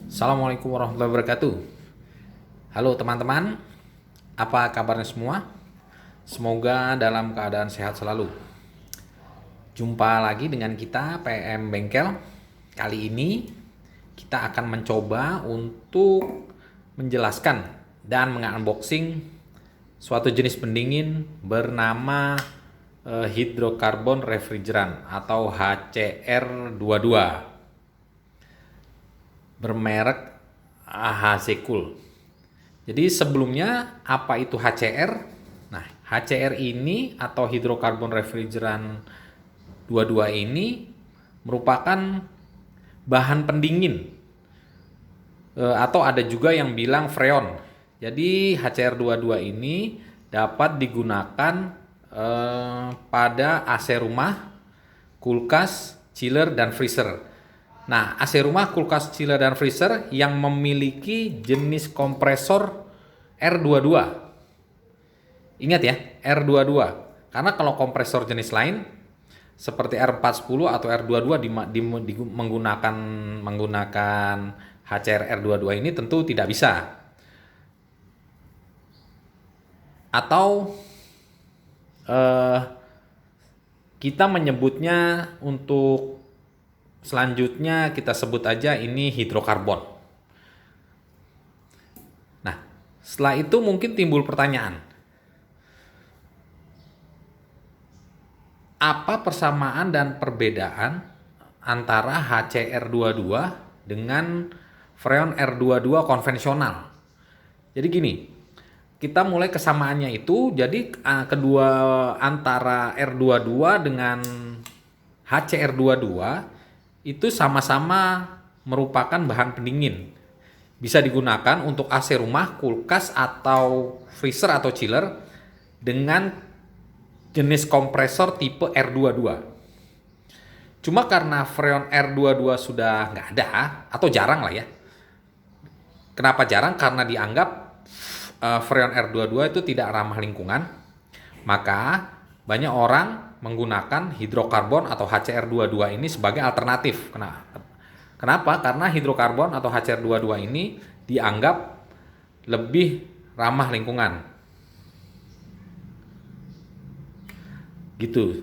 Assalamualaikum warahmatullahi wabarakatuh. Halo teman-teman, apa kabarnya semua? Semoga dalam keadaan sehat selalu. Jumpa lagi dengan kita PM Bengkel. Kali ini kita akan mencoba untuk menjelaskan dan mengunboxing suatu jenis pendingin bernama hidrokarbon refrigerant atau HCR22 bermerek HC-Cool. Jadi sebelumnya apa itu HCR? Nah, HCR ini atau hidrokarbon refrigerant 22 ini merupakan bahan pendingin atau ada juga yang bilang freon. Jadi HCR22 ini dapat digunakan pada AC rumah, kulkas, chiller, dan freezer. Nah, AC rumah, kulkas, chiller, dan freezer yang memiliki jenis kompresor R22. Ingat ya, R22. Karena kalau kompresor jenis lain seperti R410 atau R22 menggunakan HCR R22 ini tentu tidak bisa. Atau kita menyebutnya untuk selanjutnya kita sebut aja ini hidrokarbon. Nah, setelah itu mungkin timbul pertanyaan. Apa persamaan dan perbedaan antara HCR22 dengan freon R22 konvensional? Jadi gini, kita mulai kesamaannya itu, jadi kedua antara R22 dengan HCR22 itu sama-sama merupakan bahan pendingin. Bisa digunakan untuk AC rumah, kulkas, atau freezer atau chiller dengan jenis kompresor tipe R22. Cuma karena freon R22 sudah nggak ada, atau jarang lah ya. Kenapa jarang? Karena dianggap freon R22 itu tidak ramah lingkungan. Maka banyak orang menggunakan hidrokarbon atau HCR22 ini sebagai alternatif. Kenapa? Karena hidrokarbon atau HCR22 ini dianggap lebih ramah lingkungan. Gitu.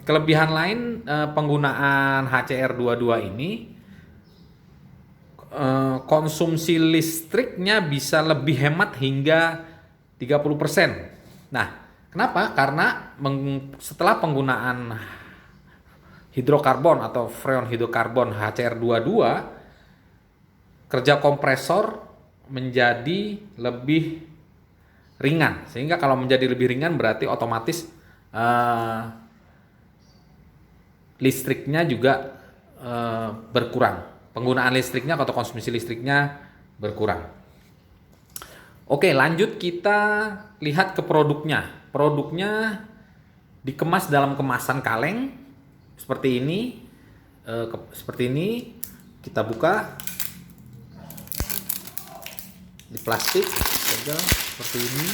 Kelebihan lain penggunaan HCR22 ini, konsumsi listriknya bisa lebih hemat hingga 30%. Nah, kenapa? Karena setelah penggunaan hidrokarbon atau freon hidrokarbon HCR22, kerja kompresor menjadi lebih ringan. Sehingga kalau menjadi lebih ringan berarti otomatis listriknya juga berkurang. Penggunaan listriknya atau konsumsi listriknya berkurang. Oke, lanjut kita lihat ke produknya. Produknya dikemas dalam kemasan kaleng seperti ini. Seperti ini. Kita buka di plastik saja seperti ini.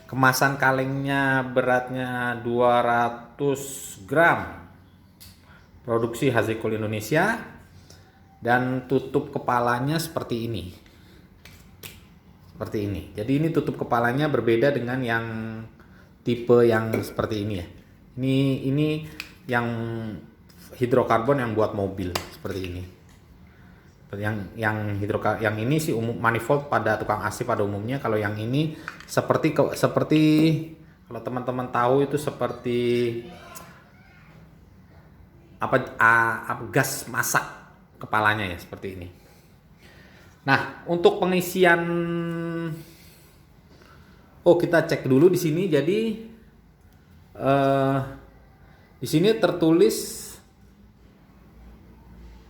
Kemasan kalengnya beratnya 200 gram. Produksi HC-Cool Indonesia. Dan tutup kepalanya seperti ini. Seperti ini. Jadi ini tutup kepalanya berbeda dengan yang tipe yang seperti ini ya. Ini yang hidrokarbon yang buat mobil seperti ini. Yang ini sih manifold pada tukang AC pada umumnya. Kalau yang ini seperti kalau teman-teman tahu itu seperti gas masak kepalanya ya, seperti ini. Nah, untuk pengisian kita cek dulu di sini. Jadi di sini tertulis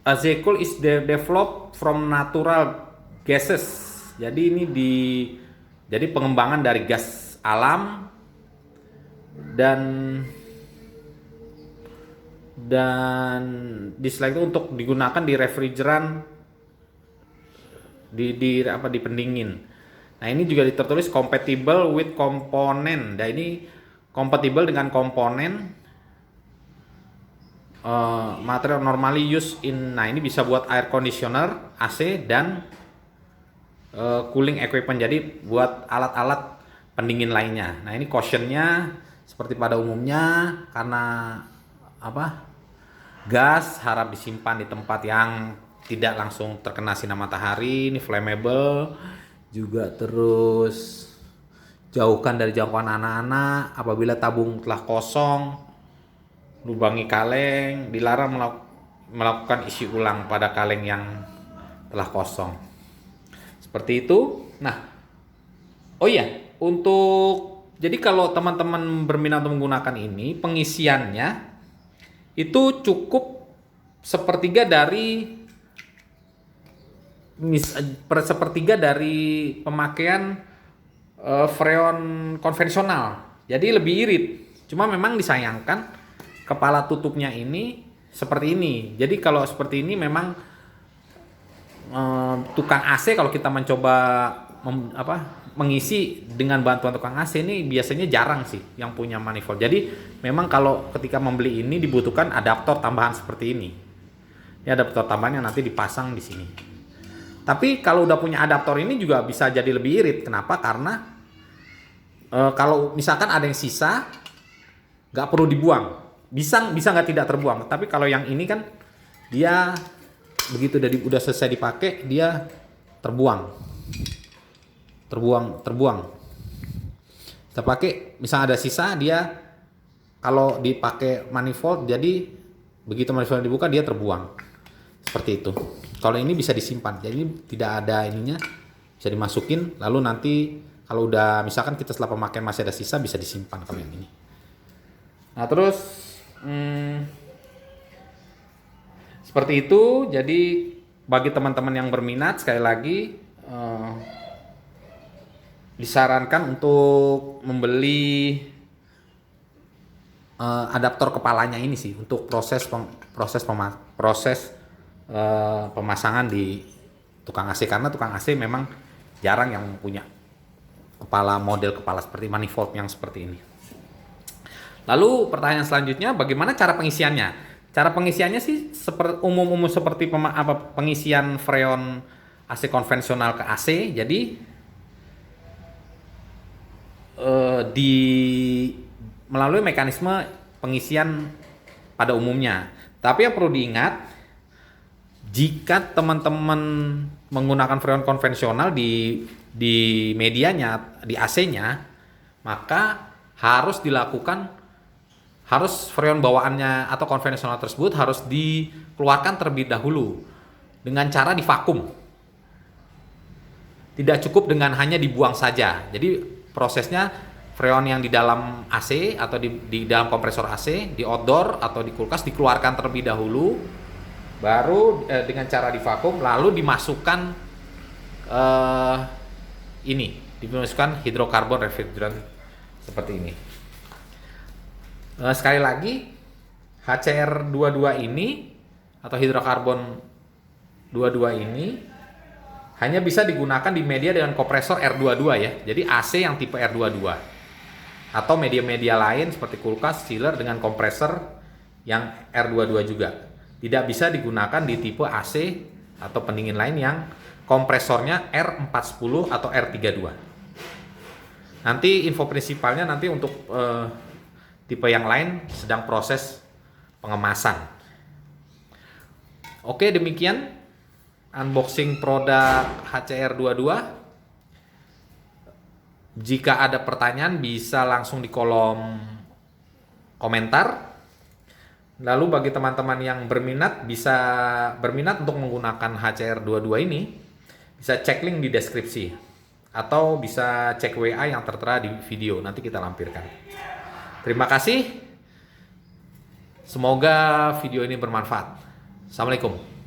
HC-Cool is developed from natural gases. Jadi ini jadi pengembangan dari gas alam dan di slide itu untuk digunakan di refrigeran di pendingin. Nah, ini juga tertulis compatible with component. Nah, ini kompatibel dengan komponen material normally used in, nah ini bisa buat air conditioner, AC, dan cooling equipment, jadi buat alat-alat pendingin lainnya. Nah ini cautionnya seperti pada umumnya, karena apa, gas harap disimpan di tempat yang tidak langsung terkena sinar matahari. Ini flammable juga, terus jauhkan dari jangkauan anak-anak. Apabila tabung telah kosong, lubangi kaleng. Dilarang melakukan isi ulang pada kaleng yang telah kosong. Seperti itu. Nah, oh iya, jadi kalau teman-teman berminat untuk menggunakan ini, pengisiannya itu cukup sepertiga dari pemakaian freon konvensional. Jadi lebih irit. Cuma memang disayangkan kepala tutupnya ini seperti ini. Jadi kalau seperti ini memang tukang AC kalau kita mencoba mengisi dengan bantuan tukang AC ini biasanya jarang sih yang punya manifold. Jadi memang kalau ketika membeli ini dibutuhkan adaptor tambahan seperti ini. Ini adaptor tambahan yang nanti dipasang di sini. Tapi kalau udah punya adaptor ini juga bisa jadi lebih irit. Kenapa? Karena kalau misalkan ada yang sisa, nggak perlu dibuang. Bisa nggak tidak terbuang. Tapi kalau yang ini kan dia begitu udah selesai dipakai, dia terbuang. Kita pakai, misalnya ada sisa, dia kalau dipakai manifold, jadi begitu manifold dibuka dia terbuang. Seperti itu. Kalau ini bisa disimpan, jadi tidak ada ininya, bisa dimasukin, lalu nanti kalau udah misalkan kita setelah pemakaian masih ada sisa, bisa disimpan kalau yang ini. Nah terus seperti itu. Jadi bagi teman-teman yang berminat, sekali lagi disarankan untuk membeli adaptor kepalanya ini sih untuk proses pemasangan di tukang AC, karena tukang AC memang jarang yang punya model kepala seperti manifold yang seperti ini. Lalu pertanyaan selanjutnya, bagaimana cara pengisiannya? Cara pengisiannya sih umum seperti pengisian freon AC konvensional ke AC. Jadi melalui mekanisme pengisian pada umumnya. Tapi yang perlu diingat, jika teman-teman menggunakan freon konvensional di medianya, di AC-nya, maka harus freon bawaannya atau konvensional tersebut harus dikeluarkan terlebih dahulu dengan cara divakum. Tidak cukup dengan hanya dibuang saja. Jadi prosesnya freon yang di dalam AC atau di dalam kompresor AC, di outdoor atau di kulkas dikeluarkan terlebih dahulu, baru dengan cara divakum, lalu dimasukkan dimasukkan hidrokarbon refrigerant seperti ini. Sekali lagi, HCR22 ini atau hidrokarbon 22 ini hanya bisa digunakan di media dengan kompresor R22 ya. Jadi AC yang tipe R22 atau media-media lain seperti kulkas, chiller dengan kompresor yang R22 juga. Tidak bisa digunakan di tipe AC atau pendingin lain yang kompresornya R410 atau R32. Nanti info prinsipalnya nanti untuk tipe yang lain sedang proses pengemasan. Oke, demikian unboxing produk HCR22. Jika ada pertanyaan bisa langsung di kolom komentar. Lalu bagi teman-teman yang berminat untuk menggunakan HCR22 ini, bisa cek link di deskripsi atau bisa cek WA yang tertera di video, nanti kita lampirkan. Terima kasih. Semoga video ini bermanfaat. Assalamualaikum.